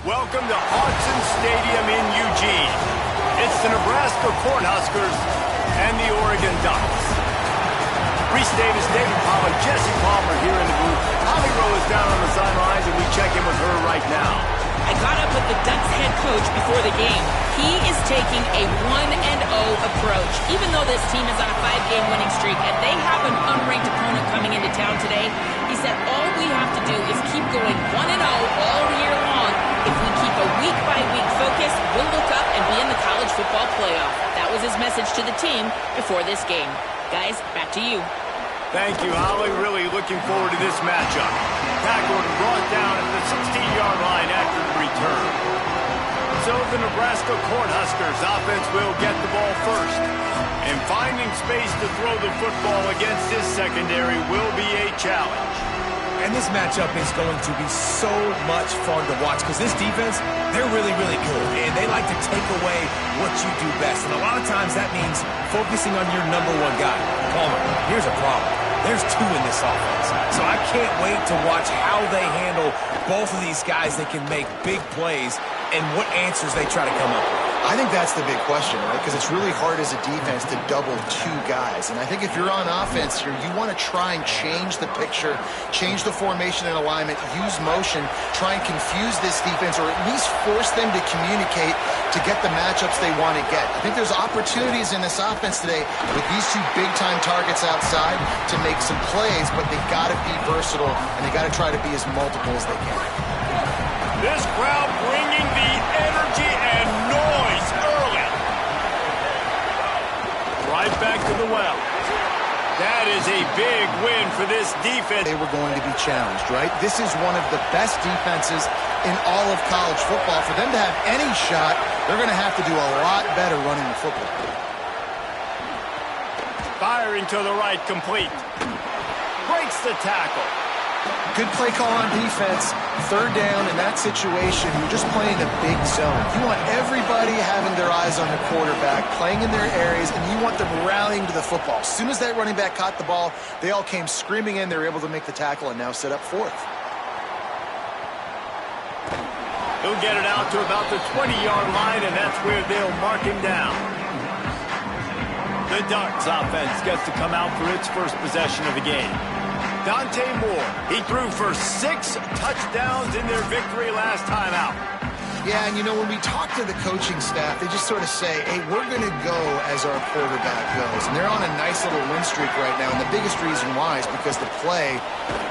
Welcome to Autzen Stadium in Eugene. It's the Nebraska Cornhuskers and the Oregon Ducks. Reese Davis, David Palmer, Jesse Palmer here in the booth. Holly Rowe is down on the sidelines, and we check in with her right now. I caught up with the Ducks head coach before the game. He is taking a 1-0 approach. Even though this team is on a 5-game winning streak and they have an unranked opponent coming into town today, he said all we have to do is keep going 1-0 all year long. If we keep a week-by-week focus, we'll look up and be in the college football playoff. That was his message to the team before this game. Guys, back to you. Thank you, Holly. Really looking forward to this matchup. Tackled and brought down at the 16-yard line after the return. So the Nebraska Cornhuskers offense will get the ball first. And finding space to throw the football against this secondary will be a challenge. And this matchup is going to be so much fun to watch because this defense, they're really, really good. And they like to take away what you do best. And a lot of times that means focusing on your number one guy. Palmer, here's a problem. There's two in this offense. So I can't wait to watch how they handle both of these guys that can make big plays and what answers they try to come up with. I think that's the big question, right? Because it's really hard as a defense to double two guys. And I think if you're on offense here, you want to try and change the picture, change the formation and alignment, use motion, try and confuse this defense, or at least force them to communicate to get the matchups they want to get. I think there's opportunities in this offense today with these two big-time targets outside to make some plays, but they've got to be versatile, and they got to try to be as multiple as they can. This crowd bringing the energy and noise early. Right back to the well. That is a big win for this defense. They were going to be challenged, right? This is one of the best defenses in all of college football. For them to have any shot, they're going to have to do a lot better running the football. Firing to the right, complete. Breaks the tackle. Good play call on defense. Third down in that situation, you're just playing a big zone. You want everybody having their eyes on the quarterback, playing in their areas, and you want them rallying to the football. As soon as that running back caught the ball, they all came screaming in. They were able to make the tackle and now set up fourth. He'll get it out to about the 20-yard line, and that's where they'll mark him down. The Ducks offense gets to come out for its first possession of the game. Dante Moore, he threw for 6 touchdowns in their victory last time out. Yeah, and you know, when we talk to the coaching staff, they just sort of say, hey, we're going to go as our quarterback goes. And they're on a nice little win streak right now, and the biggest reason why is because the play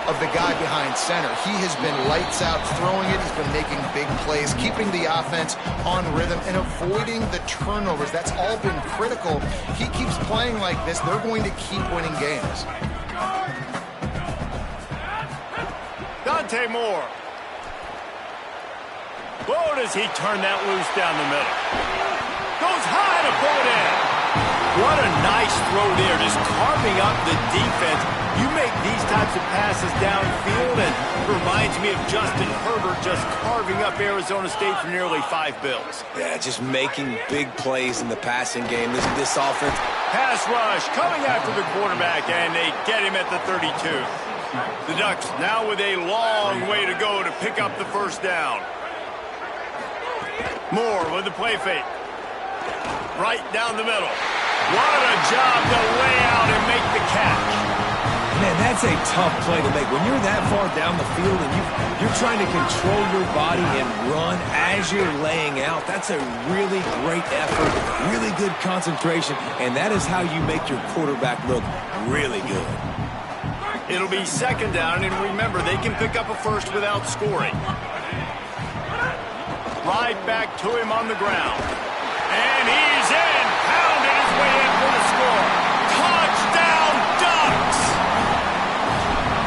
of the guy behind center. He has been lights out throwing it. He's been making big plays, keeping the offense on rhythm, and avoiding the turnovers. That's all been critical. He keeps playing like this, they're going to keep winning games. Dante Moore. Whoa, does he turn that loose down the middle. Goes high to pull it in. What a nice throw there, just carving up the defense. You make these types of passes downfield, and it reminds me of Justin Herbert just carving up Arizona State for nearly 5 bills. Yeah, just making big plays in the passing game. This offense. Pass rush coming after the quarterback, and they get him at the 32. The Ducks now with a long way to go to pick up the first down. Moore with the play fake. Right down the middle. What a job to lay out and make the catch. Man, that's a tough play to make. When you're that far down the field and you're trying to control your body and run as you're laying out, that's a really great effort, really good concentration, and that is how you make your quarterback look really good. It'll be second down, and remember, they can pick up a first without scoring. Right back to him on the ground. And he's in. Pounded his way in for the score. Touchdown, Ducks!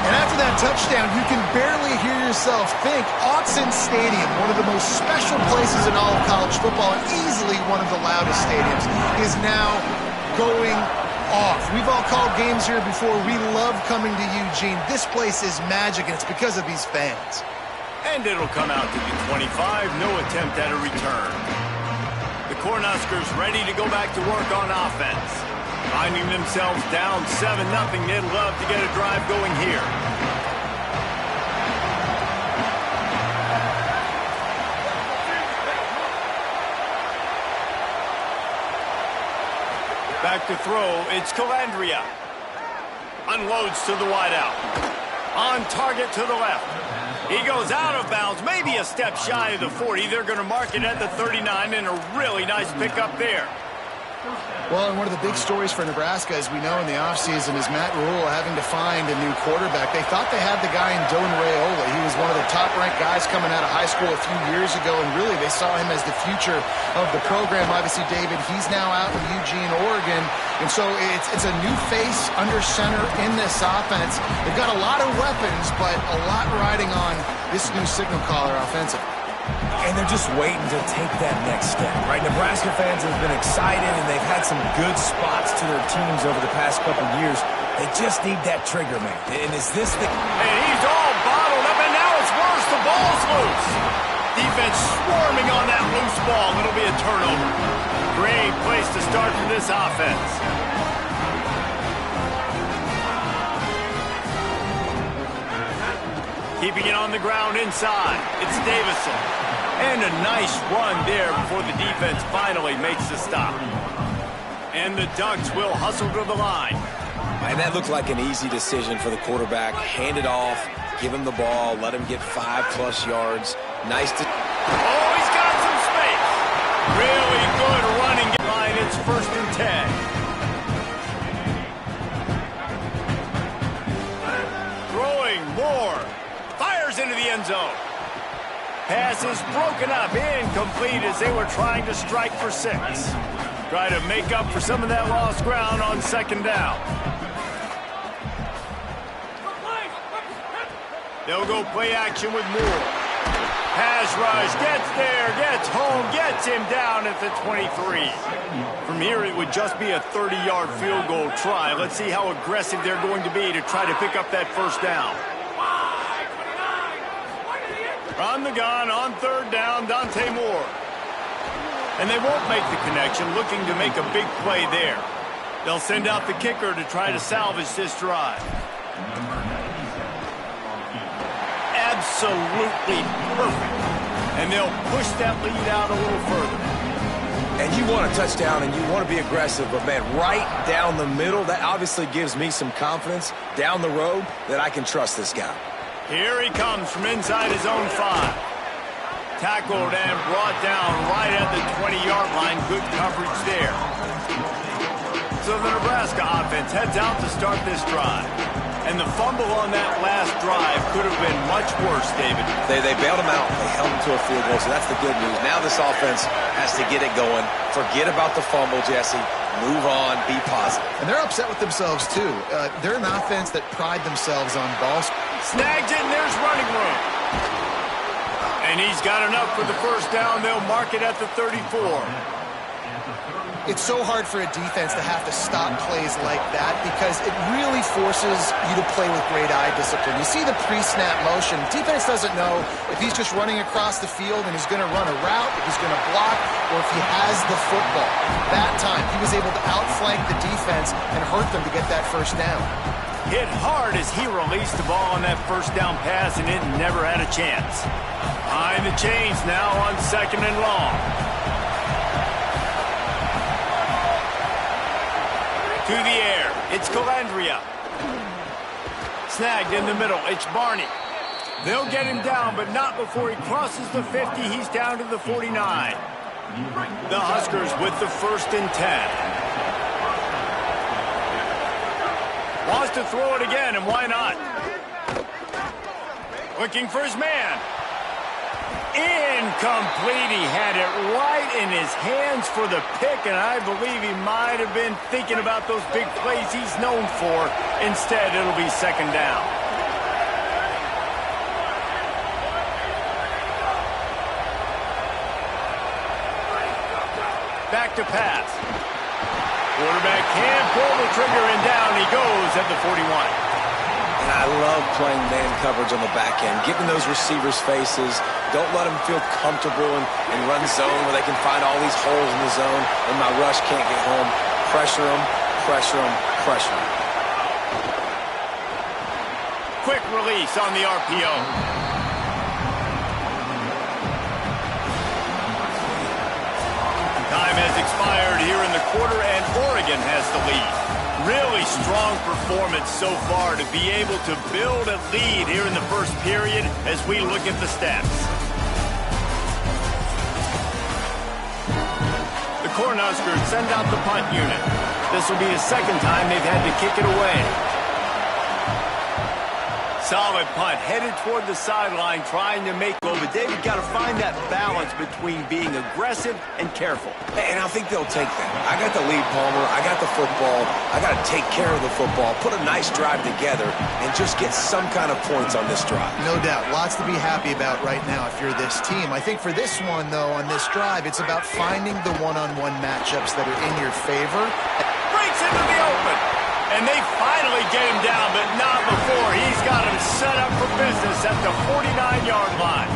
And after that touchdown, you can barely hear yourself think. Autzen Stadium, one of the most special places in all of college football, and easily one of the loudest stadiums, is now going off. We've all called games here before. We love coming to Eugene. This place is magic, and it's because of these fans. And it'll come out to the 25. No attempt at a return. The Cornhuskers ready to go back to work on offense. Finding themselves down 7-0. They'd love to get a drive going here. to throw. It's Calandria. Unloads to the wideout. On target to the left. He goes out of bounds, maybe a step shy of the 40. They're going to mark it at the 39, and a really nice pickup there. Well, and one of the big stories for Nebraska, as we know in the offseason, is Matt Rhule having to find a new quarterback. They thought they had the guy in Dylan Raiola. He was one of the top-ranked guys coming out of high school a few years ago, and really they saw him as the future of the program. Obviously, David, he's now out in Eugene, Oregon, and so it's a new face under center in this offense. They've got a lot of weapons, but a lot riding on this new signal caller offensive. And they're just waiting to take that next step, right? Nebraska fans have been excited, and they've had some good spots to their teams over the past couple years. They just need that trigger, man. And is this the... And he's all bottled up, and now it's worse. The ball's loose. Defense swarming on that loose ball. It'll be a turnover. Great place to start for this offense. Keeping it on the ground inside. It's Davison. And a nice run there before the defense finally makes the stop. And the Ducks will hustle to the line. And that looked like an easy decision for the quarterback. Hand it off, give him the ball, let him get 5+ yards. Nice to... Oh, he's got some space. Really good running line. It's 1st and 10. Throwing more. Fires into the end zone. Pass is broken up, incomplete as they were trying to strike for 6. Try to make up for some of that lost ground on 2nd down. They'll go play action with Moore. Pass rush, gets there, gets home, gets him down at the 23. From here, it would just be a 30-yard field goal try. Let's see how aggressive they're going to be to try to pick up that 1st down. On the gun, on 3rd down, Dante Moore. And they won't make the connection, looking to make a big play there. They'll send out the kicker to try to salvage this drive. Absolutely perfect. And they'll push that lead out a little further. And you want a touchdown, and you want to be aggressive, but, man, right down the middle, that obviously gives me some confidence down the road that I can trust this guy. Here he comes from inside his own 5. Tackled and brought down right at the 20-yard line. Good coverage there. So the Nebraska offense heads out to start this drive. And the fumble on that last drive could have been much worse, David. They bailed him out. They held him to a field goal, so that's the good news. Now this offense has to get it going. Forget about the fumble, Jesse. Move on. Be positive. And they're upset with themselves, too. They're an offense that pride themselves on ball. Snags it, and there's running room. And he's got enough for the 1st down. They'll mark it at the 34. It's so hard for a defense to have to stop plays like that because it really forces you to play with great eye discipline. You see the pre-snap motion. Defense doesn't know if he's just running across the field and he's going to run a route, if he's going to block, or if he has the football. That time, he was able to outflank the defense and hurt them to get that 1st down. Hit hard as he released the ball on that 1st down pass, and it never had a chance. Behind the chains now on 2nd and long. To the air, it's Calandria. Snagged in the middle, it's Barney. They'll get him down, but not before he crosses the 50. He's down to the 49. The Huskers with the 1st and 10. Wants to throw it again, and why not? Looking for his man. Incomplete. He had it right in his hands for the pick, and I believe he might have been thinking about those big plays he's known for. Instead, it'll be 2nd down. Back to pass. Quarterback can't pull the trigger, and down he goes at the 41. And I love playing man coverage on the back end, getting those receivers' faces. Don't let them feel comfortable in run zone where they can find all these holes in the zone and my rush can't get home. Pressure them, pressure them, pressure them. Quick release on the RPO. Time has expired here in the quarter, and Oregon Michigan has the lead. Really strong performance so far to be able to build a lead here in the first period as we look at the stats. The Cornhuskers send out the punt unit. This will be the second time they've had to kick it away. Solid punt, headed toward the sideline, trying to make go. But David, got to find that balance between being aggressive and careful. And I think they'll take that. I got the lead, Palmer. I got the football. I got to take care of the football, put a nice drive together, and just get some kind of points on this drive. No doubt. Lots to be happy about right now if you're this team. I think for this one, though, on this drive, it's about finding the one-on-one matchups that are in your favor. Breaks into the open. And they finally get him down, but not before. He's got him set up for business at the 49-yard line.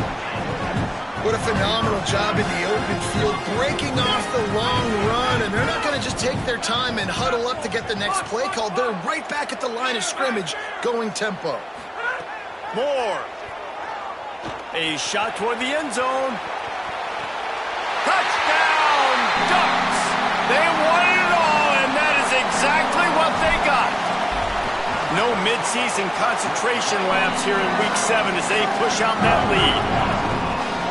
What a phenomenal job in the open field, breaking off the long run, and they're not going to just take their time and huddle up to get the next play called. They're right back at the line of scrimmage, going tempo. Moore. A shot toward the end zone. Touchdown, Ducks! They won it all, and that is exactly what they got. No midseason concentration lapse here in Week 7 as they push out that lead.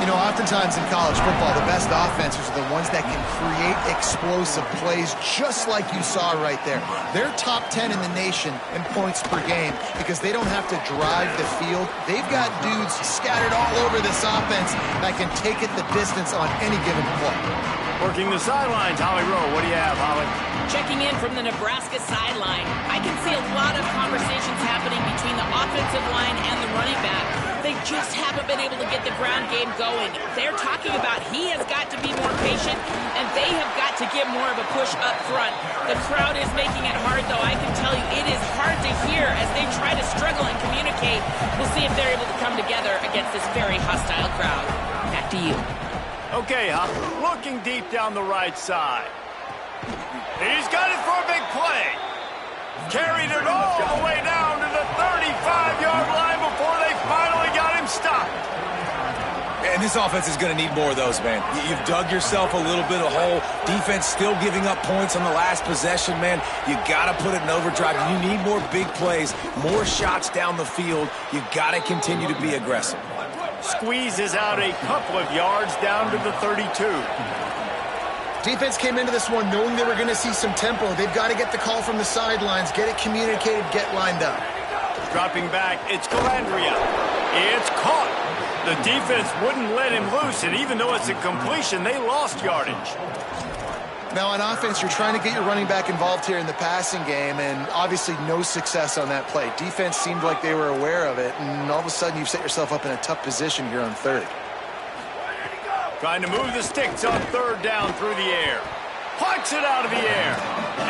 You know, oftentimes in college football, the best offenses are the ones that can create explosive plays, just like you saw right there. They're top 10 in the nation in points per game because they don't have to drive the field. They've got dudes scattered all over this offense that can take it the distance on any given play. Working the sidelines, Holly Rowe. What do you have, Holly? Checking in from the Nebraska sideline, I can see a lot of conversations happening between the offensive line and the running back. They just haven't been able to get the ground game going. They're talking about he has got to be more patient, and they have got to get more of a push up front. The crowd is making it hard, though. I can tell you it is hard to hear as they try to struggle and communicate. We'll see if they're able to come together against this very hostile crowd. Back to you. Okay, Hop, looking deep down the right side. He's got it for a big play. Carried it all the way down to the 35-yard line before they finally got him stopped. And this offense is going to need more of those, man. You've dug yourself a little bit of hole. Defense still giving up points on the last possession, man. You got to put it in overdrive. You need more big plays, more shots down the field. You got to continue to be aggressive. Squeezes out a couple of yards down to the 32. Defense came into this one knowing they were going to see some tempo. They've got to get the call from the sidelines, get it communicated, get lined up. Dropping back, it's Calandria. It's caught. The defense wouldn't let him loose, and even though it's a completion, they lost yardage. Now on offense, you're trying to get your running back involved here in the passing game, and obviously no success on that play. Defense seemed like they were aware of it, and all of a sudden you've set yourself up in a tough position here on third. Trying to move the sticks on third down through the air. Plucks it out of the air.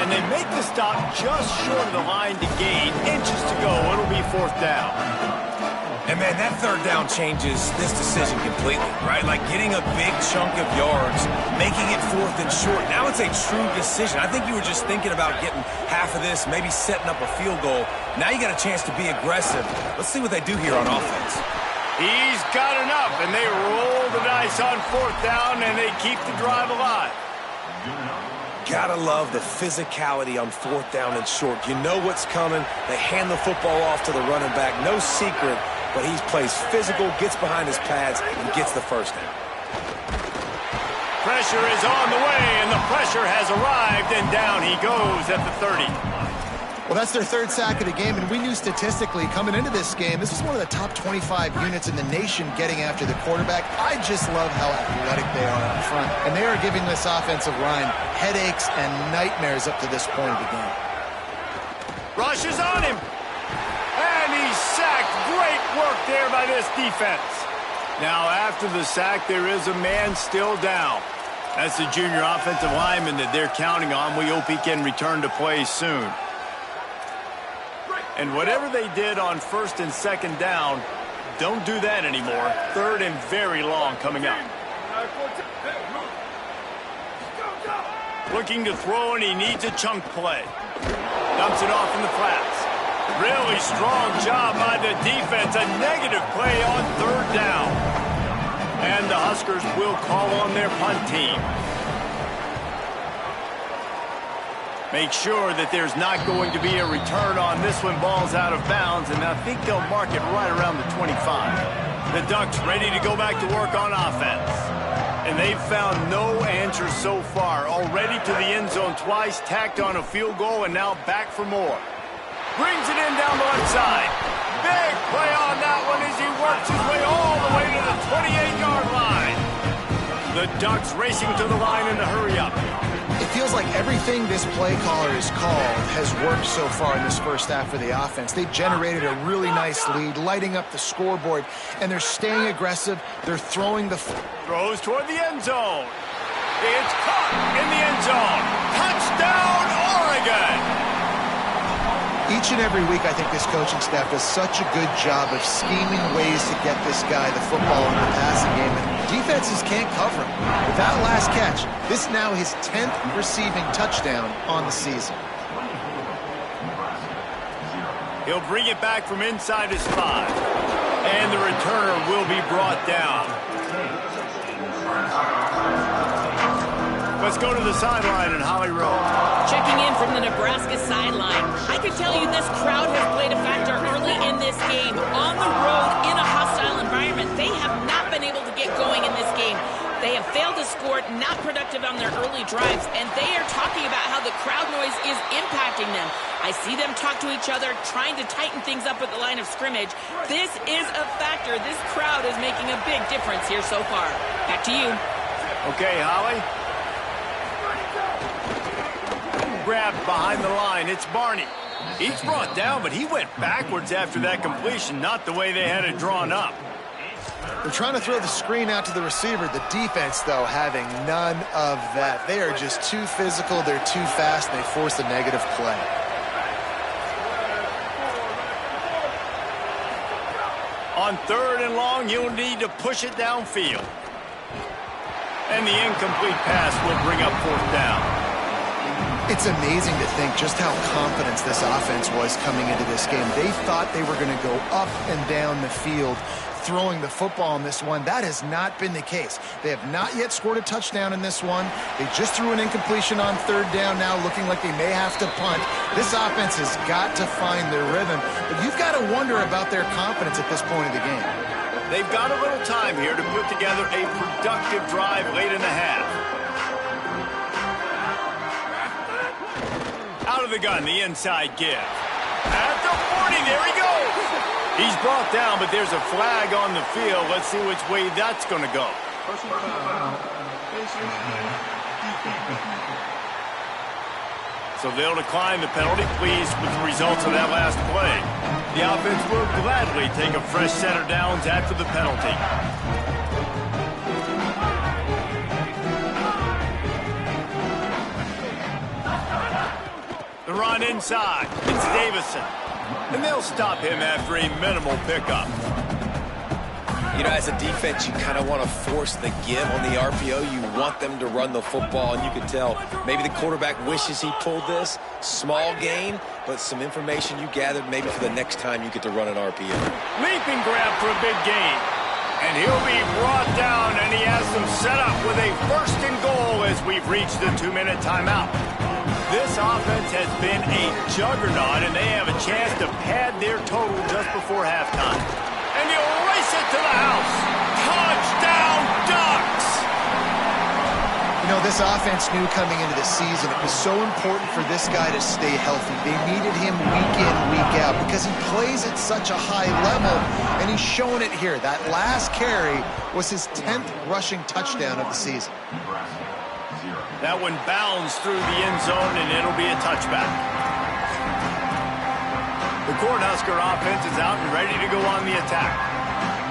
And they make the stop just short of the line to gain. Inches to go. It'll be fourth down. And, man, that third down changes this decision completely, right? Like getting a big chunk of yards, making it fourth and short. Now it's a true decision. I think you were just thinking about getting half of this, maybe setting up a field goal. Now you got a chance to be aggressive. Let's see what they do here on offense. He's got enough, and they roll the dice on fourth down, and they keep the drive alive. Gotta love the physicality on fourth down and short. You know what's coming. They hand the football off to the running back. No secret, but he plays physical, gets behind his pads, and gets the first down. Pressure is on the way, and the pressure has arrived, and down he goes at the 30. Well, that's their third sack of the game, and we knew statistically coming into this game, this was one of the top 25 units in the nation getting after the quarterback. I just love how athletic they are up front, and they are giving this offensive line headaches and nightmares up to this point of the game. Rush is on him, and he's sacked. Great work there by this defense. Now, after the sack, there is a man still down. That's the junior offensive lineman that they're counting on. We hope he can return to play soon. And whatever they did on first and second down, don't do that anymore. Third and very long coming up. Looking to throw, and he needs a chunk play. Dumps it off in the flats. Really strong job by the defense. A negative play on third down. And the Huskers will call on their punt team. Make sure that there's not going to be a return on this when ball's out of bounds, and I think they'll mark it right around the 25. The Ducks ready to go back to work on offense. And they've found no answers so far. Already to the end zone twice, tacked on a field goal, and now back for more. Brings it in down the left side. Big play on that one as he works his way all the way to the 28-yard line. The Ducks racing to the line in a hurry-up. It feels like everything this play caller has called has worked so far in this first half for the offense. They've generated a really nice lead, lighting up the scoreboard, and they're staying aggressive. They're throwing the... Throws toward the end zone. It's caught in the end zone. Touchdown, Oregon! Each and every week, I think this coaching staff does such a good job of scheming ways to get this guy the football in the passing game, and defenses can't cover him. With that last catch, this is now his 10th receiving touchdown on the season. He'll bring it back from inside his 5, and the returner will be brought down. Let's go to the sideline in Holly Rowe. Checking in from the Nebraska sideline. I can tell you this crowd has played a factor early in this game. On the road, in a hostile environment, they have not been able to get going in this game. They have failed to score, not productive on their early drives, and they are talking about how the crowd noise is impacting them. I see them talk to each other, trying to tighten things up at the line of scrimmage. This is a factor. This crowd is making a big difference here so far. Back to you. Okay, Holly. Grabbed behind the line. It's Barney. He's brought down, but he went backwards after that completion, not the way they had it drawn up. They're trying to throw the screen out to the receiver. The defense, though, having none of that. They are just too physical. They're too fast, and they force a negative play. On 3rd and long, you'll need to push it downfield. And the incomplete pass will bring up 4th down. It's amazing to think just how confident this offense was coming into this game. They thought they were going to go up and down the field throwing the football in this one. That has not been the case. They have not yet scored a touchdown in this one. They just threw an incompletion on 3rd down now, looking like they may have to punt. This offense has got to find their rhythm, but you've got to wonder about their confidence at this point of the game. They've got a little time here to put together a productive drive late in the half. Out of the gun, the inside give. At the 40, there he goes. He's brought down, but there's a flag on the field. Let's see which way that's going to go. So they'll decline the penalty, pleased with the results of that last play. The offense will gladly take a fresh set of downs after the penalty. The run inside. It's Davison. And they'll stop him after a minimal pickup. You know, as a defense, you kind of want to force the give on the RPO. You want them to run the football, and you can tell maybe the quarterback wishes he pulled this. Small gain, but some information you gathered maybe for the next time you get to run an RPO. Leaping grab for a big gain. And he'll be brought down, and he has them set up with a 1st and goal as we've reached the 2-minute timeout. This offense has been a juggernaut, and they have a chance to pad their total just before halftime. And he'll race it to the house. Touchdown, Ducks! You know, this offense knew coming into the season it was so important for this guy to stay healthy. They needed him week in, week out because he plays at such a high level, and he's showing it here. That last carry was his 10th rushing touchdown of the season. That one bounds through the end zone, and it'll be a touchback. The Cornhusker offense is out and ready to go on the attack.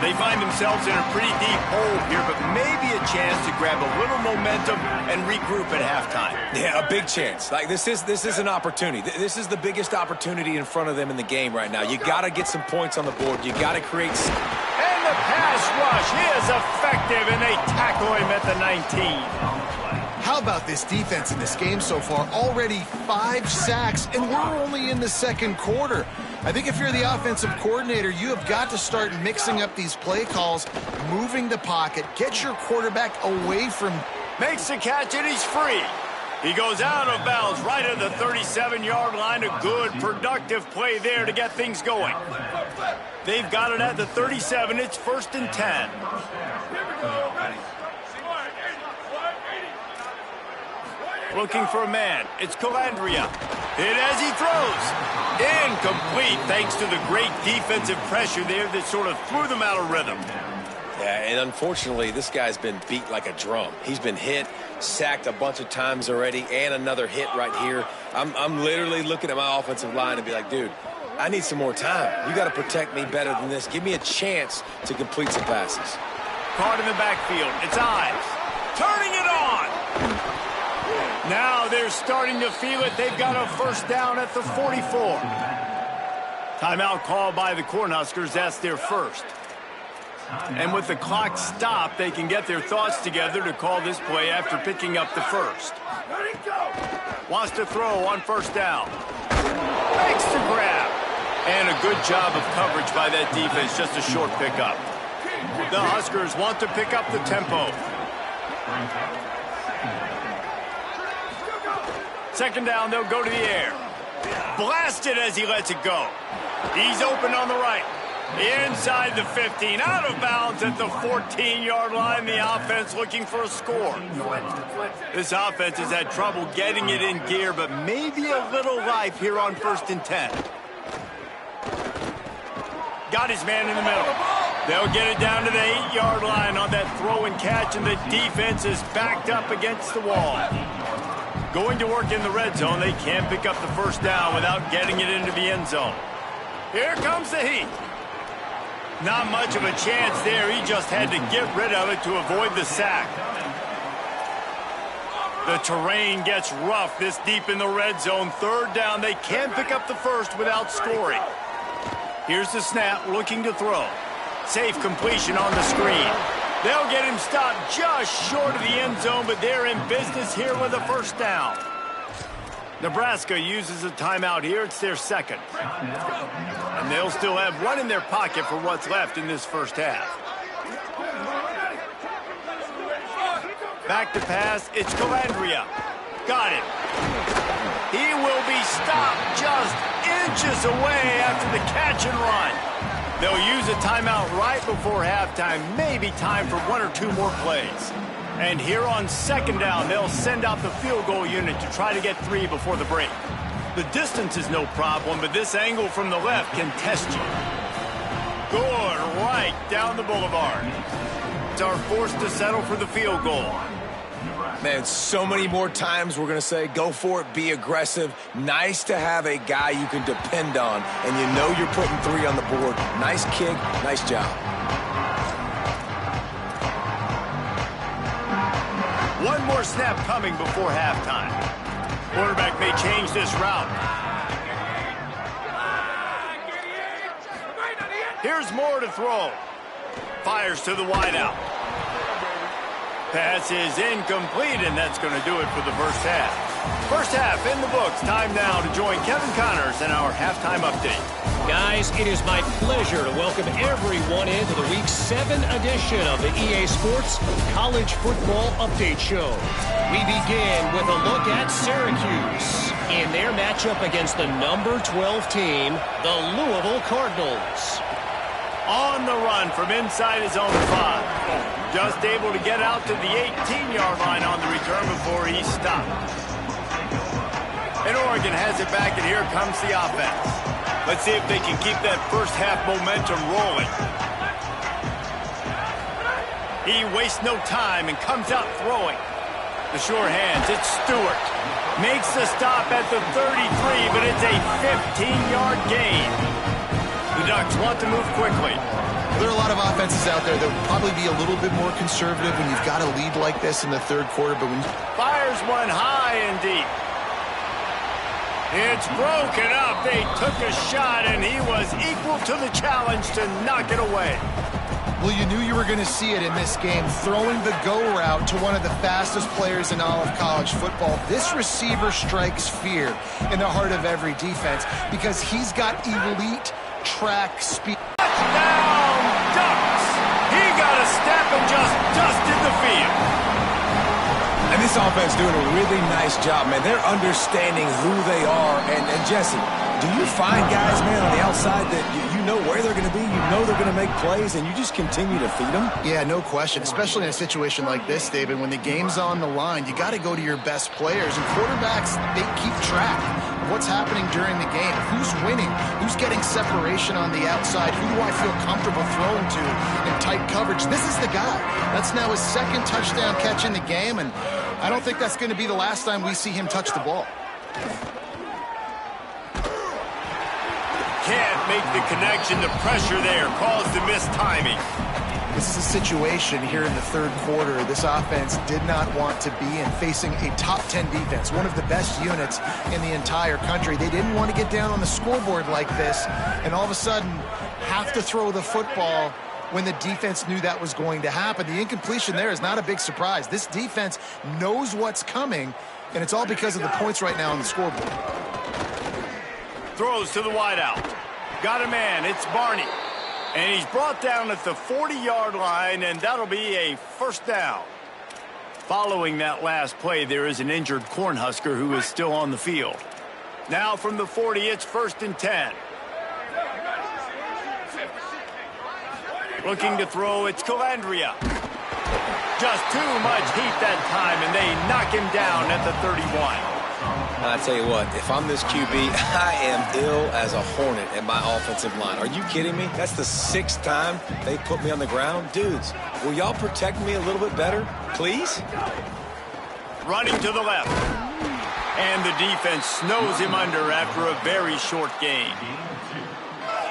They find themselves in a pretty deep hole here, but maybe a chance to grab a little momentum and regroup at halftime. Yeah, a big chance. Like this is an opportunity. This is the biggest opportunity in front of them in the game right now. You got to get some points on the board. You got to create. And the pass rush is effective, and they tackle him at the 19. How about this defense in this game so far? Already 5 sacks, and we're only in the 2nd quarter. I think if you're the offensive coordinator, you have got to start mixing up these play calls, moving the pocket, get your quarterback away from... Makes the catch, and he's free. He goes out of bounds right at the 37-yard line. A good, productive play there to get things going. They've got it at the 37. It's 1st and 10. Looking for a man. It's Calandria. Hit as he throws. Incomplete thanks to the great defensive pressure there that sort of threw them out of rhythm. Yeah, and unfortunately, this guy's been beat like a drum. He's been hit, sacked a bunch of times already, and another hit right here. I'm literally looking at my offensive line and be like, dude, I need some more time. You got to protect me better than this. Give me a chance to complete some passes. Caught in the backfield. It's Ives. Turning it on. Now they're starting to feel it. They've got a 1st down at the 44. Timeout called by the Cornhuskers. That's their first. And with the clock stopped, they can get their thoughts together to call this play after picking up the first. Wants to throw on 1st down. Makes the grab. And a good job of coverage by that defense. Just a short pickup. The Huskers want to pick up the tempo. 2nd down, they'll go to the air. Blasted as he lets it go. He's open on the right. Inside the 15, out of bounds at the 14-yard line. The offense looking for a score. This offense has had trouble getting it in gear, but maybe a little life here on 1st and 10. Got his man in the middle. They'll get it down to the 8-yard line on that throw and catch, and the defense is backed up against the wall. Going to work in the red zone. They can't pick up the 1st down without getting it into the end zone. Here comes the heat. Not much of a chance there. He just had to get rid of it to avoid the sack. The terrain gets rough this deep in the red zone. 3rd down. They can't pick up the first without scoring. Here's the snap, looking to throw. Safe completion on the screen. They'll get him stopped just short of the end zone, but they're in business here with a 1st down. Nebraska uses a timeout here. It's their 2nd. And they'll still have one in their pocket for what's left in this 1st half. Back to pass. It's Calandria. Got it. He will be stopped just inches away after the catch and run. They'll use a timeout right before halftime. Maybe time for 1 or 2 more plays. And here on 2nd down, they'll send out the field goal unit to try to get 3 before the break. The distance is no problem, but this angle from the left can test you. Good, right down the boulevard. It's our forced to settle for the field goal. Man, so many more times we're going to say, go for it, be aggressive. Nice to have a guy you can depend on, and you know you're putting 3 on the board. Nice kick, nice job. One more snap coming before halftime. Quarterback may change this route. Here's more to throw. Fires to the wideout. Pass is incomplete, and that's going to do it for the 1st half. 1st half in the books. Time now to join Kevin Connors in our halftime update. Guys, it is my pleasure to welcome everyone into the Week 7 edition of the EA Sports College Football Update Show. We begin with a look at Syracuse in their matchup against the number 12 team, the Louisville Cardinals. On the run from inside his own 5. Just able to get out to the 18-yard line on the return before he's stopped. And Oregon has it back, and here comes the offense. Let's see if they can keep that 1st half momentum rolling. He wastes no time and comes out throwing. The sure hands, it's Stewart. Makes the stop at the 33, but it's a 15-yard gain. The Ducks want to move quickly. There are a lot of offenses out there that would probably be a little bit more conservative when you've got a lead like this in the 3rd quarter, but when you... Fires one high and deep. It's broken up. They took a shot, and he was equal to the challenge to knock it away. Well, you knew you were going to see it in this game, throwing the go route to one of the fastest players in all of college football. This receiver strikes fear in the heart of every defense because he's got elite track speed. Touchdown, Ducks! He got a step and just dusted the field. And this This offense doing a really nice job, man. They're understanding who they are. And Jesse, do you find guys, man, on the outside that you know where they're going to be, you know they're going to make plays, and you just continue to feed them? Yeah, no question, especially in a situation like this, David. When the game's on the line, you got to go to your best players. And quarterbacks, they keep track of what's happening during the game. Who's winning? Who's getting separation on the outside? Who do I feel comfortable throwing to in tight coverage? This is the guy. That's now his second touchdown catch in the game, and I don't think that's going to be the last time we see him touch the ball. Can't make the connection. The pressure there caused the mistiming. This is a situation here in the third quarter this offense did not want to be in, facing a top 10 defense, one of the best units in the entire country. They didn't want to get down on the scoreboard like this and all of a sudden have to throw the football when the defense knew that was going to happen. The incompletion there is not a big surprise. This defense knows what's coming, and it's all because of the points right now on the scoreboard. Throws to the wideout. Got a man. It's Barney. And he's brought down at the 40-yard line, and that'll be a first down. Following that last play, there is an injured Cornhusker who is still on the field. Now from the 40, it's 1st and 10. Looking to throw, it's Calandria. Just too much heat that time, and they knock him down at the 31. I tell you what, if I'm this QB, I am ill as a hornet at my offensive line. Are you kidding me? That's the 6th time they put me on the ground. Dudes, will y'all protect me a little bit better, please? Running to the left. And the defense snows him under after a very short gain.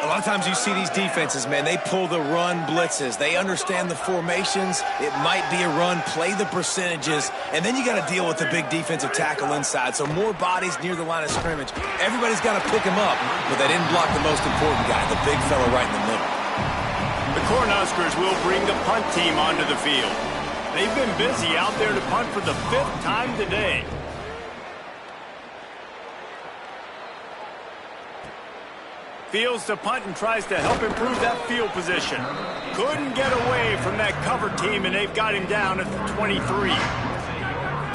A lot of times you see these defenses, man, they pull the run blitzes. They understand the formations. It might be a run, play the percentages, and then you got to deal with the big defensive tackle inside. So more bodies near the line of scrimmage. Everybody's got to pick him up, but they didn't block the most important guy, the big fella right in the middle. The Cornhuskers will bring the punt team onto the field. They've been busy out there to punt for the 5th time today. Fields to punt and tries to help improve that field position. Couldn't get away from that cover team, and they've got him down at the 23.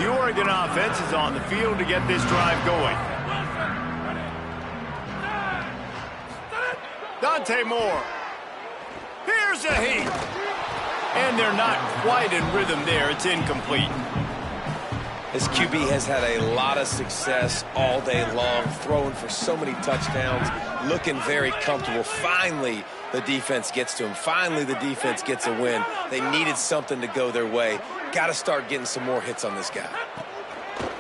The Oregon offense is on the field to get this drive going. Dante Moore. Here's a heat. And they're not quite in rhythm there. It's incomplete. This QB has had a lot of success all day long, throwing for so many touchdowns, looking very comfortable. Finally, the defense gets to him. Finally, the defense gets a win. They needed something to go their way. Got to start getting some more hits on this guy.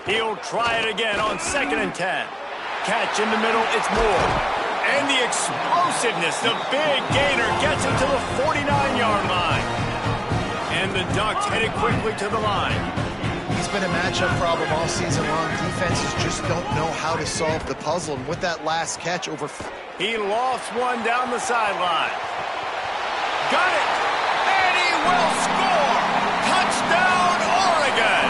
He'll try it again on 2nd and 10. Catch in the middle, it's Moore. And the explosiveness, the big gainer gets him to the 49-yard line. And the Ducks headed quickly to the line. He's been a matchup problem all season long. Defenses just don't know how to solve the puzzle. And with that last catch over... He lost one down the sideline. Got it! And he will score! Touchdown, Oregon!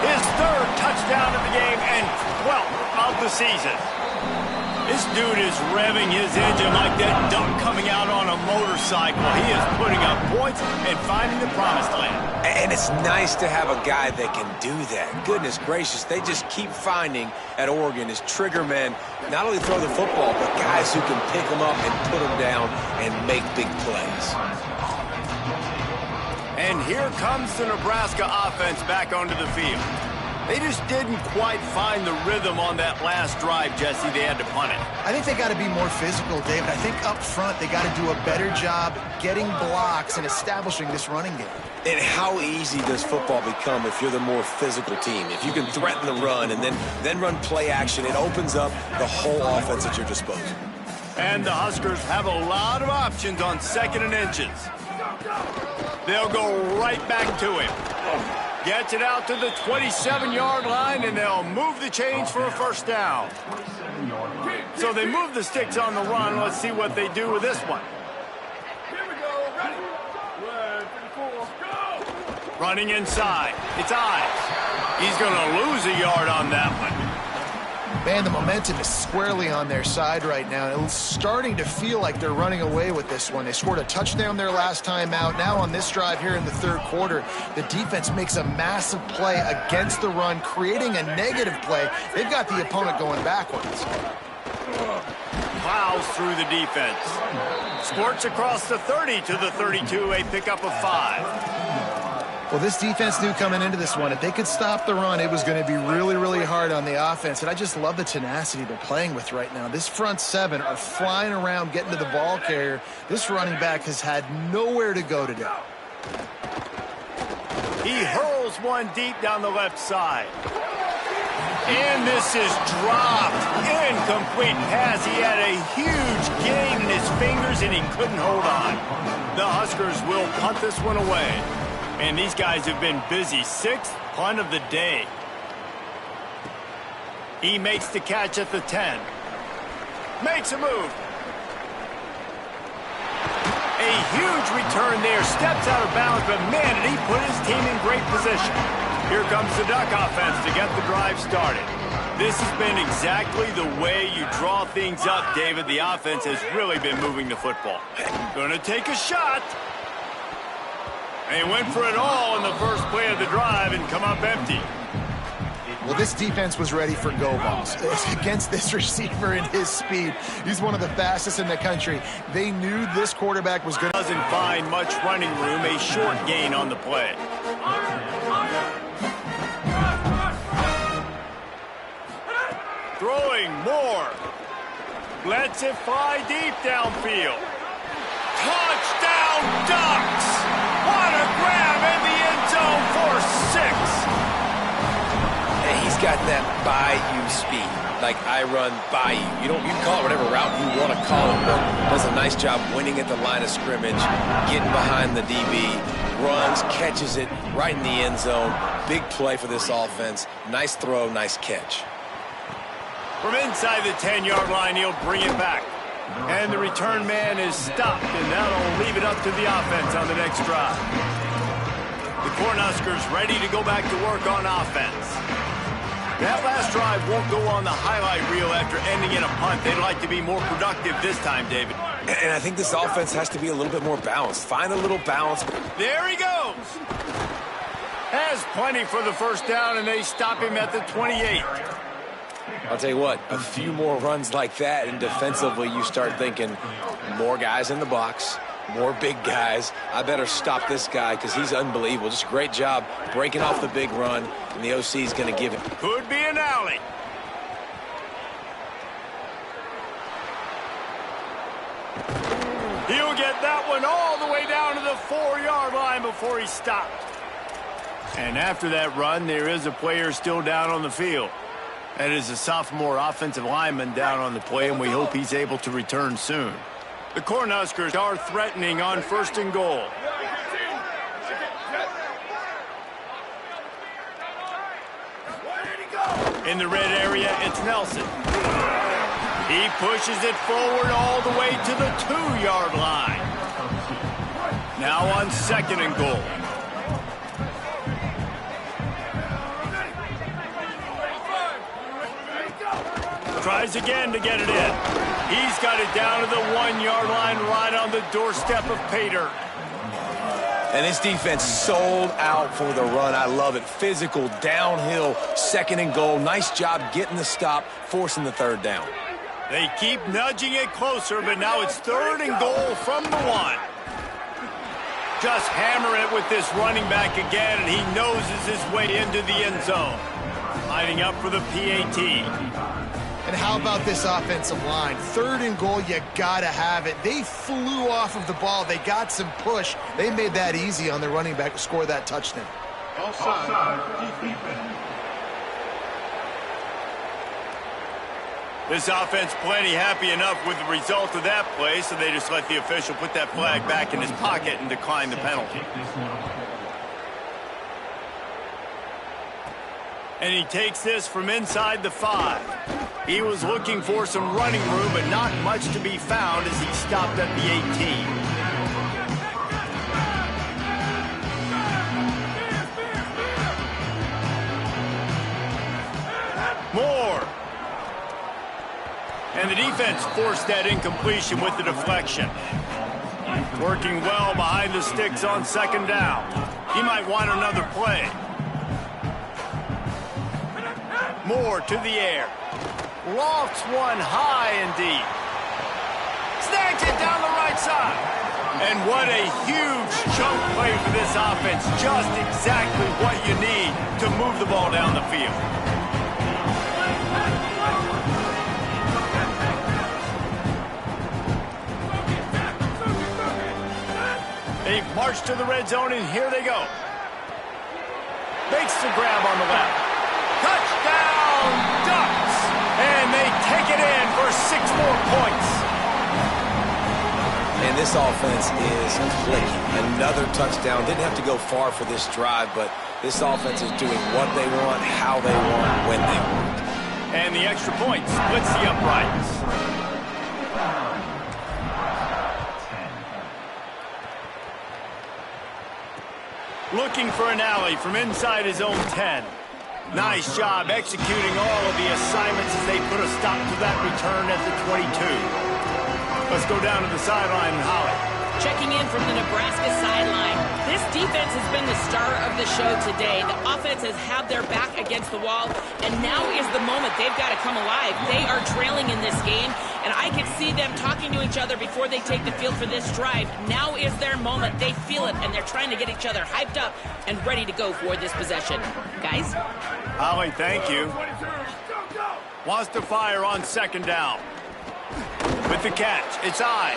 His 3rd touchdown of the game and 12th of the season. This dude is revving his engine like that duck coming out on a motorcycle. He is putting up points and finding the promised land. And it's nice to have a guy that can do that. Goodness gracious, they just keep finding at Oregon is trigger men, not only throw the football, but guys who can pick them up and put them down and make big plays. And here comes the Nebraska offense back onto the field. They just didn't quite find the rhythm on that last drive, Jesse. They had to punt it. I think they got to be more physical, David. I think up front they got to do a better job getting blocks and establishing this running game. And how easy does football become if you're the more physical team? If you can threaten the run and then run play action, it opens up the whole offense at your disposal. And the Huskers have a lot of options on 2nd and inches. They'll go right back to him. Gets it out to the 27-yard line, and they'll move the chains for a first down. So they move the sticks on the run. Let's see what they do with this one. Running inside. It's Ives. He's going to lose a yard on that one. Man, the momentum is squarely on their side right now. It's starting to feel like they're running away with this one. They scored a touchdown their last time out. Now on this drive here in the third quarter, the defense makes a massive play against the run, creating a negative play. They've got the opponent going backwards. Plows through the defense. Squirts across the 30 to the 32, a pickup of 5. Well, this defense knew coming into this one, if they could stop the run, it was going to be really, really hard on the offense. And I just love the tenacity they're playing with right now. This front seven are flying around, getting to the ball carrier. This running back has had nowhere to go today. He hurls one deep down the left side. And this is dropped. Incomplete pass. He had a huge gain in his fingers, and he couldn't hold on. The Huskers will punt this one away. And these guys have been busy. 6th punt of the day. He makes the catch at the 10. Makes a move. A huge return there. Steps out of bounds, but man, did he put his team in great position. Here comes the Duck offense to get the drive started. This has been exactly the way you draw things up, David. The offense has really been moving the football. Gonna take a shot. They went for it all in the first play of the drive and come up empty. Well, this defense was ready for go balls. Against this receiver and his speed, he's one of the fastest in the country. They knew this quarterback was going to... Doesn't find much running room, a short gain on the play. Throwing more. Lets it fly deep downfield. Touchdown Ducks! What a grab in the end zone for 6. Hey, he's got that by-you speed. Like I run by you. You can call it whatever route you want to call it, but does a nice job winning at the line of scrimmage, getting behind the DB, runs, catches it right in the end zone. Big play for this offense. Nice throw, nice catch. From inside the 10-yard line, he'll bring it back. And the return man is stopped, and that'll leave it up to the offense on the next drive. The Cornhuskers ready to go back to work on offense. That last drive won't go on the highlight reel after ending in a punt. They'd like to be more productive this time, David. And I think this offense has to be a little bit more balanced. Find a little balance. There he goes. Has plenty for the first down, and they stop him at the 28. I'll tell you what, a few more runs like that, and defensively you start thinking more guys in the box, more big guys. I better stop this guy because he's unbelievable. Just a great job breaking off the big run, and the OC is going to give it. Could be an alley. He'll get that one all the way down to the 4-yard line before he's stopped. And after that run, there is a player still down on the field. That is a sophomore offensive lineman down on the play, and we hope he's able to return soon. The Cornhuskers are threatening on 1st and goal. In the red area, it's Nelson. He pushes it forward all the way to the 2-yard line. Now on 2nd and goal. Tries again to get it in. He's got it down to the 1-yard line right on the doorstep of Pater. And this defense sold out for the run. I love it. Physical, downhill, 2nd and goal. Nice job getting the stop, forcing the 3rd down. They keep nudging it closer, but now it's 3rd and goal from the 1. Just hammer it with this running back again, and he noses his way into the end zone. Lining up for the PAT. And how about this offensive line? 3rd and goal, you gotta have it. They flew off of the ball. They got some push. They made that easy on the running back to score that touchdown. This offense plenty happy enough with the result of that play, so they just let the official put that flag back in his pocket and decline the penalty. And he takes this from inside the 5. He was looking for some running room, but not much to be found as he stopped at the 18. Moore And the defense forced that incompletion with the deflection. Working well behind the sticks on second down. He might want another play. Moore to the air. Lofts one high and deep. Snags it down the right side. And what a huge chunk play for this offense. Just exactly what you need to move the ball down the field. They've marched to the red zone, and here they go. Makes the grab on the left. Touchdown, Ducks! And they take it in for 6 more points. And this offense is clicking. Another touchdown. Didn't have to go far for this drive, but this offense is doing what they want, how they want, when they want. And the extra point splits the uprights. Looking for an alley from inside his own 10. Nice job executing all of the assignments as they put a stop to that return at the 22. Let's go down to the sideline and Holly. Checking in from the Nebraska sideline. This defense has been the star of the show today. The offense has had their back against the wall, and now is the moment they've got to come alive. They are trailing in this game, and I can see them talking to each other before they take the field for this drive. Now is their moment. They feel it, and they're trying to get each other hyped up and ready to go for this possession. Guys? Holly, thank you. Wants to fire on second down. With the catch, it's eyes.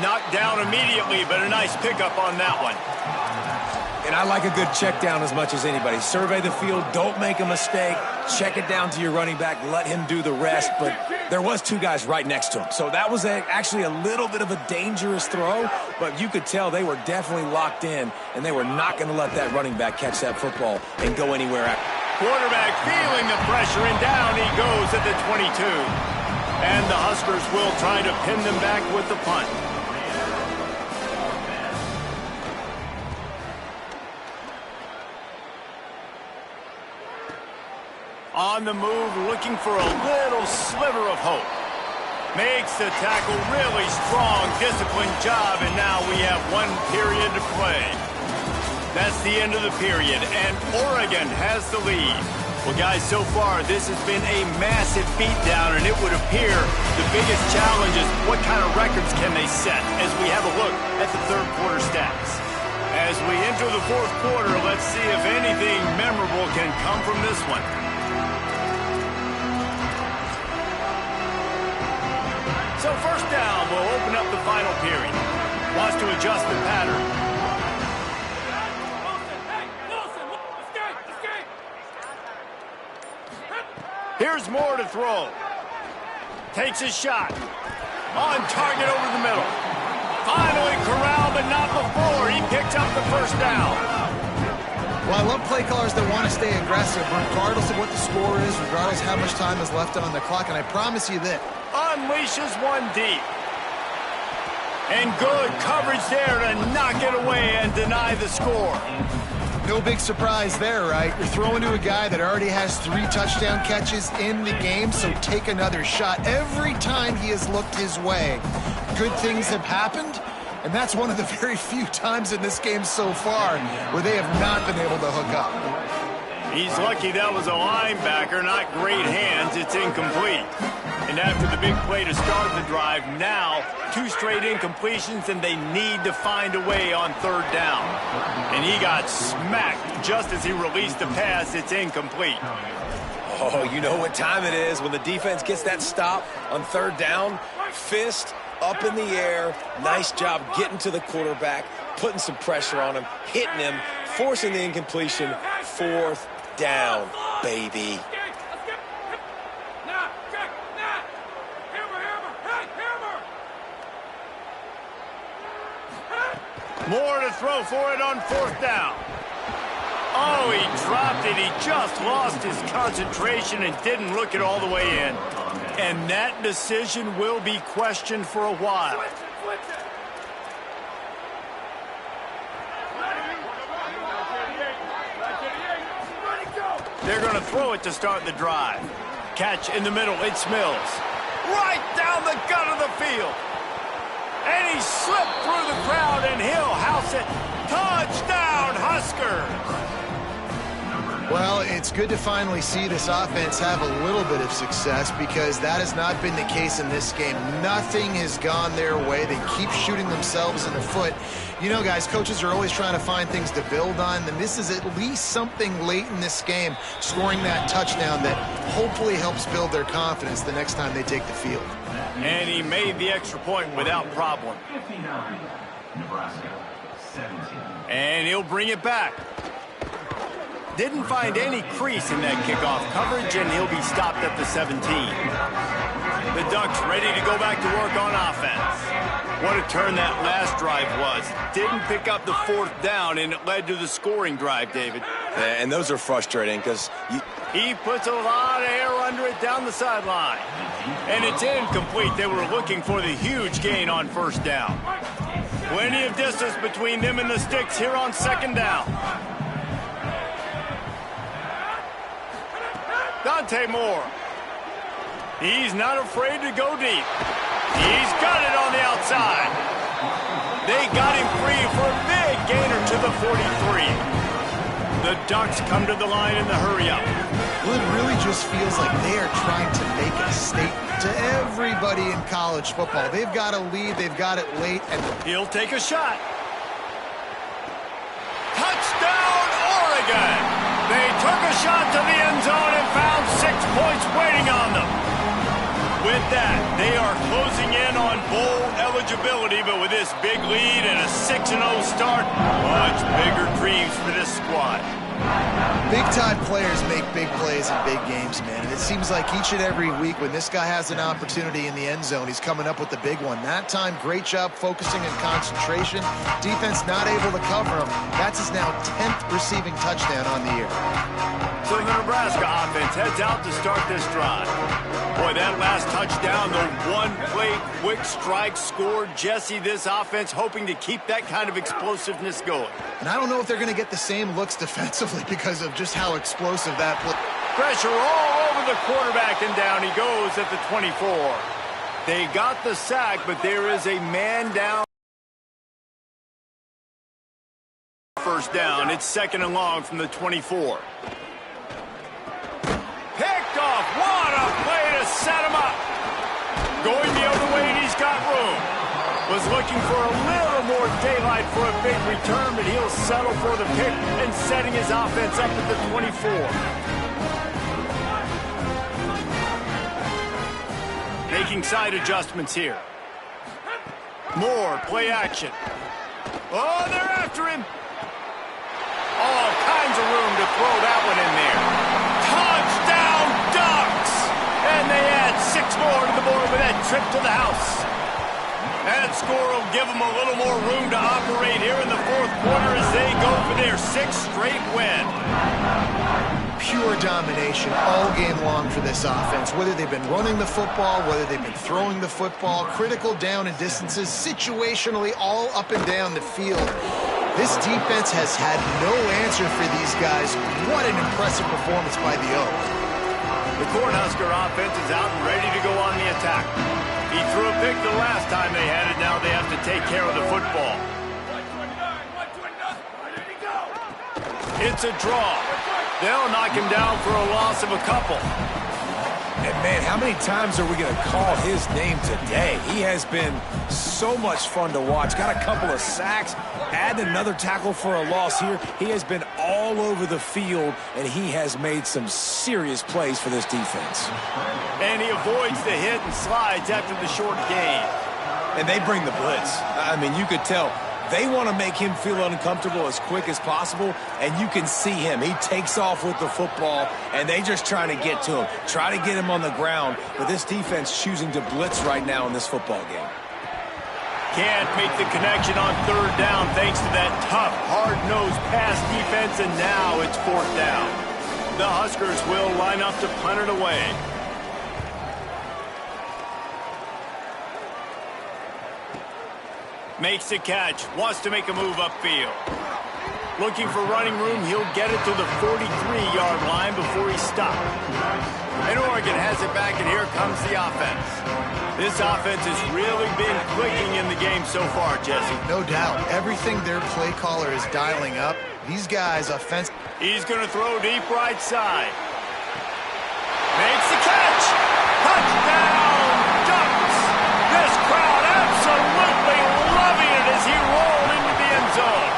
Knocked down immediately, but a nice pickup on that one. And I like a good check down as much as anybody. Survey the field, don't make a mistake, check it down to your running back, let him do the rest. But there was 2 guys right next to him. So that was actually a little bit of a dangerous throw, but you could tell they were definitely locked in, and they were not going to let that running back catch that football and go anywhere after. Quarterback feeling the pressure, and down he goes at the 22. And the Huskers will try to pin them back with the punt. On the move, looking for a little sliver of hope. Makes the tackle really strong, disciplined job, and now we have 1 period to play. That's the end of the period, and Oregon has the lead. Well, guys, so far, this has been a massive beatdown, and it would appear the biggest challenge is what kind of records can they set as we have a look at the third quarter stats. As we enter the fourth quarter, let's see if anything memorable can come from this one. So first down will open up the final period. Wants to adjust the pattern. Here's Moore to throw. Takes his shot. On target over the middle. Finally corralled, but not before. He picks up the first down. Well, I love play callers that want to stay aggressive, regardless of what the score is, regardless of how much time is left on the clock. And I promise you this. Unleashes one deep. And good coverage there to knock it away and deny the score. No big surprise there, right? You're throwing to a guy that already has 3 touchdown catches in the game, so take another shot. Every time he has looked his way, good things have happened, and that's one of the very few times in this game so far where they have not been able to hook up. He's lucky that was a linebacker, not great hands. It's incomplete. And after the big play to start the drive, now 2 straight incompletions, and they need to find a way on third down. And he got smacked just as he released the pass. It's incomplete. Oh, you know what time it is when the defense gets that stop on third down. Fist up in the air. Nice job getting to the quarterback, putting some pressure on him, hitting him, forcing the incompletion. Fourth down, baby. Moore to throw for it on fourth down. Oh, he dropped it. He just lost his concentration and didn't look it all the way in. And that decision will be questioned for a while. They're going to throw it to start the drive. Catch in the middle. It's Mills. right down the gut of the field. And he slipped through the crowd, and he'll house it. Touchdown, Huskers! Well, it's good to finally see this offense have a little bit of success because that has not been the case in this game. Nothing has gone their way. They keep shooting themselves in the foot. You know, guys, coaches are always trying to find things to build on, and this is at least something late in this game, scoring that touchdown that hopefully helps build their confidence the next time they take the field. And he made the extra point without problem. 59, Nebraska, 17. And he'll bring it back. Didn't find any crease in that kickoff coverage, and he'll be stopped at the 17. The Ducks ready to go back to work on offense. What a turn that last drive was. Didn't pick up the 4th down, and it led to the scoring drive, David. Yeah, and those are frustrating because he puts a lot of air under it down the sideline. And it's incomplete. They were looking for the huge gain on 1st down. Plenty of distance between them and the sticks here on 2nd down. Dante Moore. He's not afraid to go deep. He's got it on the outside. They got him free for a big gainer to the 43. The Ducks come to the line in the hurry-up. Well, it really just feels like they are trying to make a statement to everybody in college football. They've got a lead, they've got it late, and he'll take a shot. Touchdown, Oregon! They took a shot to the end zone and found 6 points waiting on them. With that, they are closing in on bowl eligibility, but with this big lead and a 6-0 start, much bigger dreams for this squad. Big-time players make big plays in big games, man. And it seems like each and every week when this guy has an opportunity in the end zone, he's coming up with the big one. That time, great job focusing and concentration. Defense not able to cover him. That's his now 10th receiving touchdown on the year. So the Nebraska offense heads out to start this drive. Boy, that last touchdown, the one-play quick strike score. Jesse, this offense hoping to keep that kind of explosiveness going. And I don't know if they're going to get the same looks defensively because of just how explosive that play. Pressure all over the quarterback, and down he goes at the 24. They got the sack, but there is a man down. 1st down. It's 2nd and long from the 24. Picked off. What a play to set him up. Going the other way, and he's got room. Was looking for a little more daylight for a big return, but he'll settle for the pick and setting his offense up at the 24. Making side adjustments here. Moore, play action. Oh, they're after him. All kinds of room to throw that one in there. Touchdown, Ducks! And they add 6 more to the board with that trip to the house. That score will give them a little more room to operate here in the 4th quarter as they go for their 6th straight win. Pure domination all game long for this offense. Whether they've been running the football, whether they've been throwing the football, critical down and distances, situationally all up and down the field. This defense has had no answer for these guys. What an impressive performance by the Oaks. The Cornhusker offense is out and ready to go on the attack. He threw a pick the last time they had it. Now they have to take care of the football. It's a draw. They'll knock him down for a loss of a couple. And, man, how many times are we going to call his name today? He has been so much fun to watch. Got a couple of sacks, add another tackle for a loss here. He has been all over the field, and he has made some serious plays for this defense. And he avoids the hit and slides after the short gain. And they bring the blitz. I mean, you could tell. They want to make him feel uncomfortable as quick as possible, and you can see him. He takes off with the football, and they just trying to get to him, try to get him on the ground. But this defense choosing to blitz right now in this football game. Can't make the connection on 3rd down thanks to that tough, hard-nosed pass defense, and now it's 4th down. The Huskers will line up to punt it away. Makes the catch, wants to make a move upfield. Looking for running room, he'll get it to the 43-yard line before he stopped. And Oregon has it back, and here comes the offense. This offense has really been clicking in the game so far, Jesse. No doubt. Everything their play caller is dialing up, these guys offense. He's going to throw deep right side. Makes the catch. Touchdown, Ducks. This crowd absolutely loving it as he rolled into the end zone.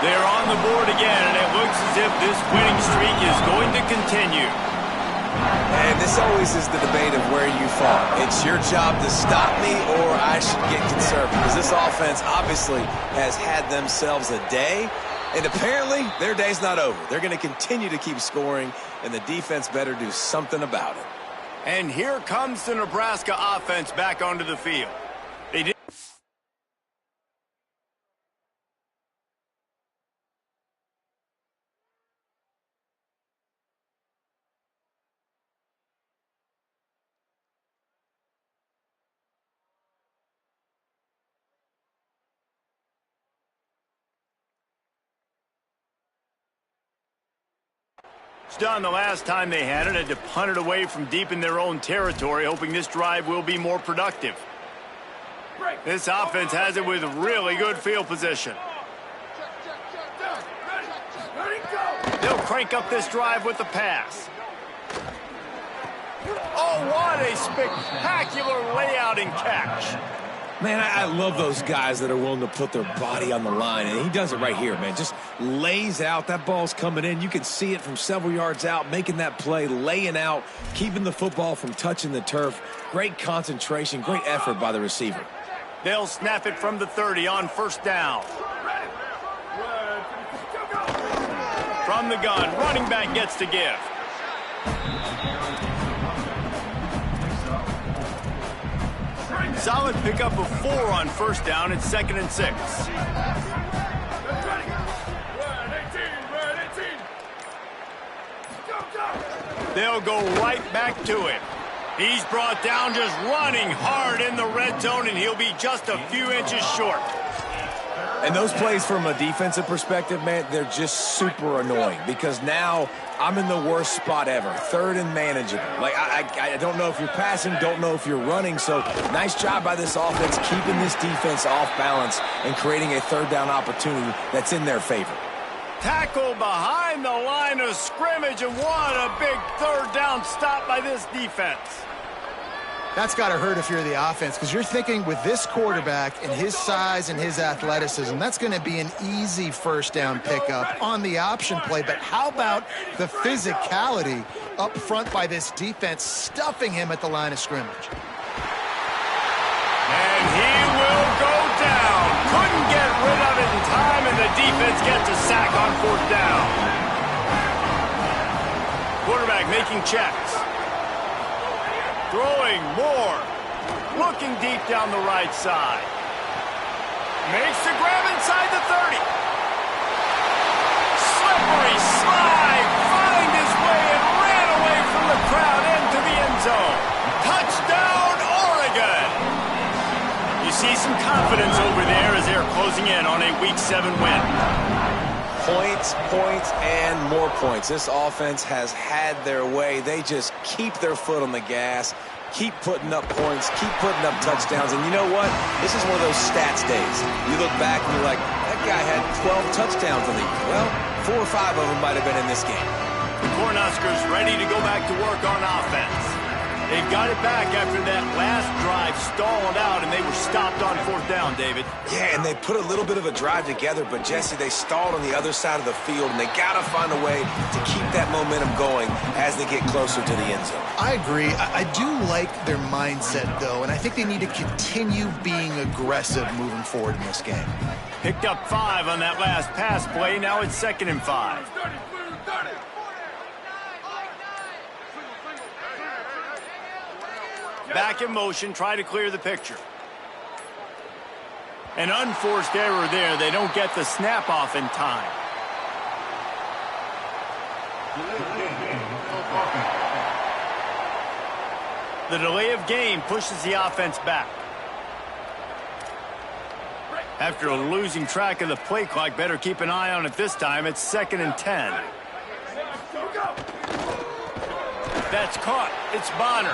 They're on the board again, and it looks as if this winning streak is going to continue. And this always is the debate of where you fall. It's your job to stop me, or I should get conservative. Because this offense obviously has had themselves a day, and apparently their day's not over. They're going to continue to keep scoring, and the defense better do something about it. And here comes the Nebraska offense back onto the field. They did. It's done the last time they had it to punt it away from deep in their own territory, hoping this drive will be more productive. This offense has it with really good field position. They'll crank up this drive with the pass. Oh, what a spectacular layout and catch. Man, I love those guys that are willing to put their body on the line, and he does it right here, man. Just lays out. That ball's coming in. You can see it from several yards out, making that play, laying out, keeping the football from touching the turf. Great concentration, great effort by the receiver. They'll snap it from the 30 on first down. From the gun, running back gets to give. Solid pickup of 4 on first down. It's 2nd and 6. They'll go right back to it. He's brought down just running hard in the red zone, and he'll be just a few inches short. And those plays from a defensive perspective, man, they're just super annoying because now I'm in the worst spot ever, 3rd and manageable. Like, I don't know if you're passing, don't know if you're running, so nice job by this offense keeping this defense off balance and creating a 3rd down opportunity that's in their favor. Tackle behind the line of scrimmage, and what a big 3rd down stop by this defense. That's got to hurt if you're the offense, because you're thinking with this quarterback and his size and his athleticism, that's going to be an easy first down pickup on the option play. But how about the physicality up front by this defense, stuffing him at the line of scrimmage? And he will go down. Couldn't get rid of it in time, and the defense gets a sack on 4th down. Quarterback making checks. Throwing more. Looking deep down the right side. Makes the grab inside the 30. Slippery slide. Find his way and ran away from the crowd into the end zone. Touchdown, Oregon. You see some confidence over there as they're closing in on a Week 7 win. Points, points, and more points. This offense has had their way. They just keep their foot on the gas, keep putting up points, keep putting up touchdowns. And you know what? This is one of those stats days. You look back and you're like, that guy had 12 touchdowns in the league. Well, 4 or 5 of them might have been in this game. The Cornhuskers ready to go back to work on offense. They've got it back after that last drive stalled out, and they were stopped on 4th down, David. Yeah, and they put a little bit of a drive together, but, Jesse, they stalled on the other side of the field, and they got to find a way to keep that momentum going as they get closer to the end zone. I agree. I do like their mindset, though, and I think they need to continue being aggressive moving forward in this game. Picked up 5 on that last pass play. Now it's 2nd and 5. Back in motion, try to clear the picture. An unforced error there. They don't get the snap off in time. The delay of game pushes the offense back. After losing track of the play clock, better keep an eye on it this time. It's 2nd and 10. That's caught. It's Bonner.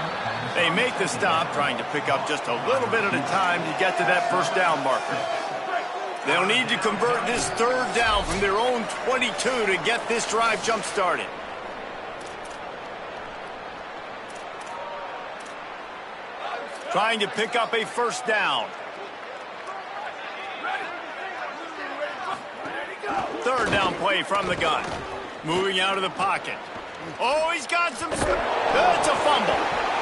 They make the stop, trying to pick up just a little bit at a time to get to that first down marker. They'll need to convert this 3rd down from their own 22 to get this drive jump-started. Trying to pick up a 1st down. 3rd down play from the gun. Moving out of the pocket. Oh, he's got some... It's a fumble.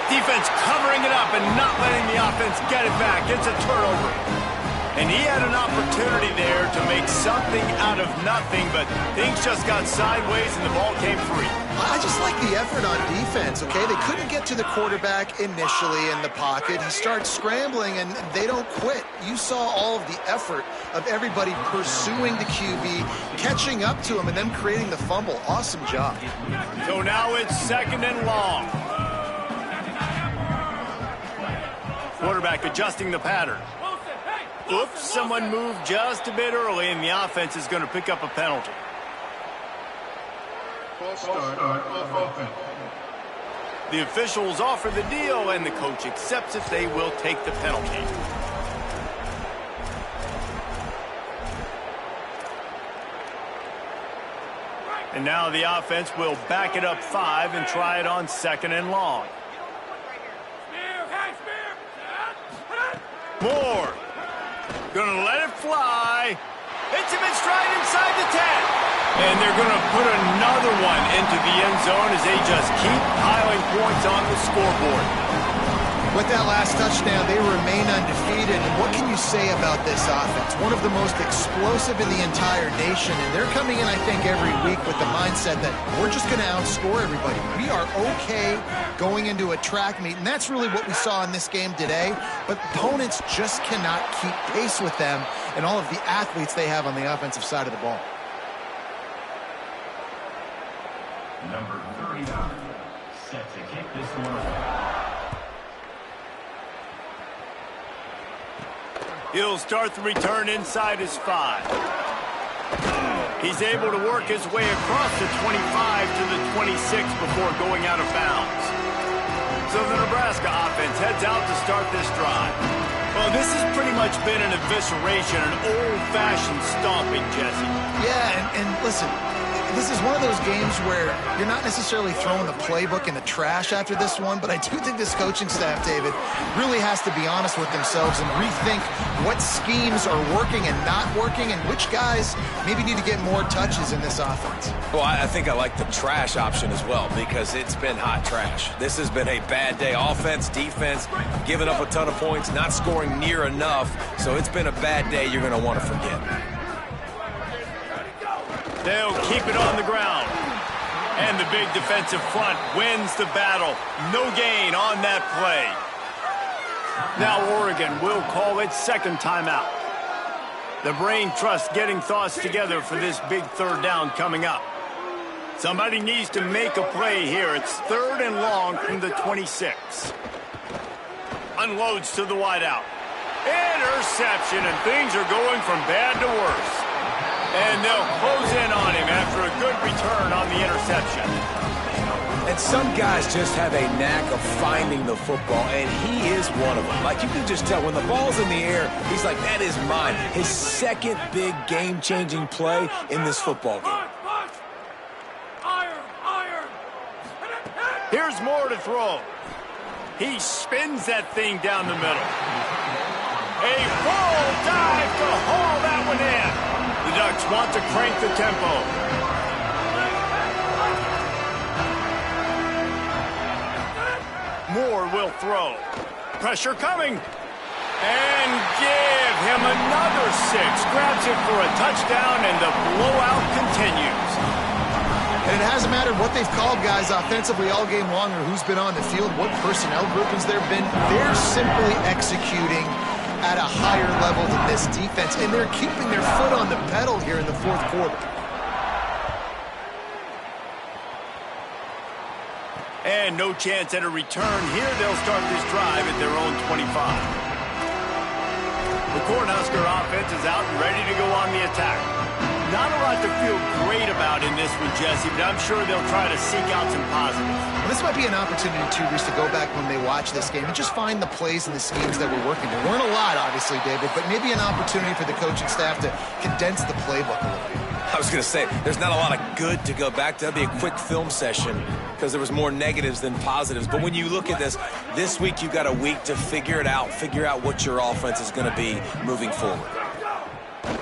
Defense covering it up and not letting the offense get it back. It's a turnover. And he had an opportunity there to make something out of nothing, but things just got sideways and the ball came free. I just like the effort on defense, okay? They couldn't get to the quarterback initially in the pocket. He starts scrambling, and they don't quit. You saw all of the effort of everybody pursuing the QB, catching up to him, and then creating the fumble. Awesome job. So now it's 2nd and long. Quarterback adjusting the pattern. Oops, someone moved just a bit early, and the offense is going to pick up a penalty. The officials offer the deal, and the coach accepts it. They will take the penalty. And now the offense will back it up 5 and try it on 2nd and long. Moore. Gonna let it fly. Hits him in stride inside the 10. And they're gonna put another one into the end zone as they just keep piling points on the scoreboard. With that last touchdown, they remain undefeated. And what can you say about this offense? One of the most explosive in the entire nation. And they're coming in, I think, every week with the mindset that we're just going to outscore everybody. We are okay going into a track meet. And that's really what we saw in this game today. But opponents just cannot keep pace with them and all of the athletes they have on the offensive side of the ball. Number 39, set to kick this one off. He'll start the return inside his 5. He's able to work his way across the 25 to the 26 before going out of bounds. So the Nebraska offense heads out to start this drive. Well, this has pretty much been an evisceration, an old-fashioned stomping, Jesse. Yeah, and listen, this is one of those games where you're not necessarily throwing the playbook in the trash after this one, but I do think this coaching staff, David, really has to be honest with themselves and rethink what schemes are working and not working and which guys maybe need to get more touches in this offense. Well, I think I like the trash option as well because it's been hot trash. This has been a bad day. Offense, defense, giving up a ton of points, not scoring near enough. So it's been a bad day you're going to want to forget. They'll keep it on the ground. And the big defensive front wins the battle. No gain on that play. Now Oregon will call its 2nd timeout. The brain trust getting thoughts together for this big 3rd down coming up. Somebody needs to make a play here. It's 3rd and long from the 26. Unloads to the wideout. Interception, and things are going from bad to worse. And they'll close in on him after a good return on the interception. And some guys just have a knack of finding the football, and he is one of them. Like, you can just tell when the ball's in the air, he's like, that is mine. His 2nd big game-changing play in this football game. Here's Moore to throw. He spins that thing down the middle. A full dive to haul that one in. The Ducks want to crank the tempo. Moore will throw. Pressure coming. And give him another 6. Grabs it for a touchdown, and the blowout continues. And it hasn't mattered what they've called guys offensively all game long or who's been on the field, what personnel groupings there have been. They're simply executing at a higher level than this defense, and they're keeping their foot on the pedal here in the 4th quarter. And no chance at a return here. They'll start this drive at their own 25. The Cornhusker offense is out and ready to go on the attack. Not a lot to feel great about in this one, Jesse, but I'm sure they'll try to seek out some positives. Well, this might be an opportunity, too, Reese, to go back when they watch this game and just find the plays and the schemes that were working. There weren't a lot, obviously, David, but maybe an opportunity for the coaching staff to condense the playbook a little bit. I was going to say, there's not a lot of good to go back to. That'd be a quick film session because there was more negatives than positives. But when you look at this week you've got a week to figure it out, figure out what your offense is going to be moving forward.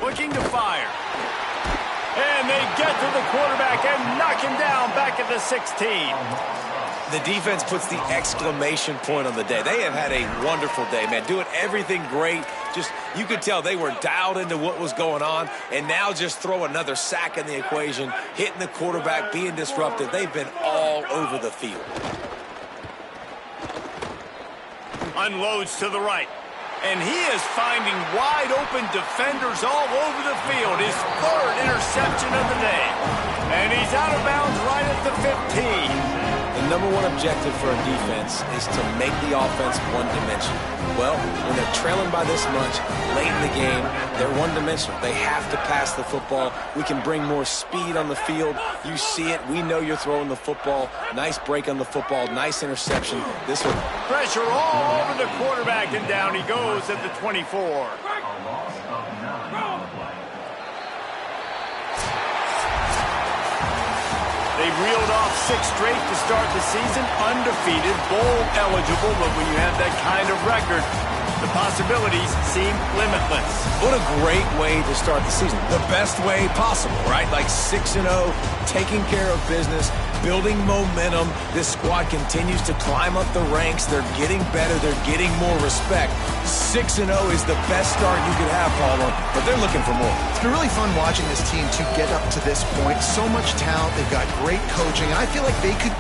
Looking to fire. And they get to the quarterback and knock him down back at the 16. The defense puts the exclamation point on the day. They have had a wonderful day, man. Doing everything great. Just, you could tell they were dialed into what was going on. And now just throw another sack in the equation, hitting the quarterback, being disruptive. They've been all over the field. Unloads to the right. And he is finding wide-open defenders all over the field. His third interception of the day. And he's out of bounds right at the 15. The number one objective for a defense is to make the offense one-dimensional. Well, when they're trailing by this much, late in the game, they're one-dimensional. They have to pass the football. We can bring more speed on the field. You see it. We know you're throwing the football. Nice break on the football. Nice interception. This one. Pressure all over the quarterback, and down he goes at the 24. They reeled off 6 straight to start the season, undefeated, bowl eligible, but when you have that kind of record, the possibilities seem limitless. What a great way to start the season. The best way possible, right? Like 6-0, taking care of business, building momentum. This squad continues to climb up the ranks. They're getting better. They're getting more respect. 6-0 is the best start you could have, Paulo, but they're looking for more. It's been really fun watching this team to get up to this point. So much talent. They've got great coaching, and I feel like they could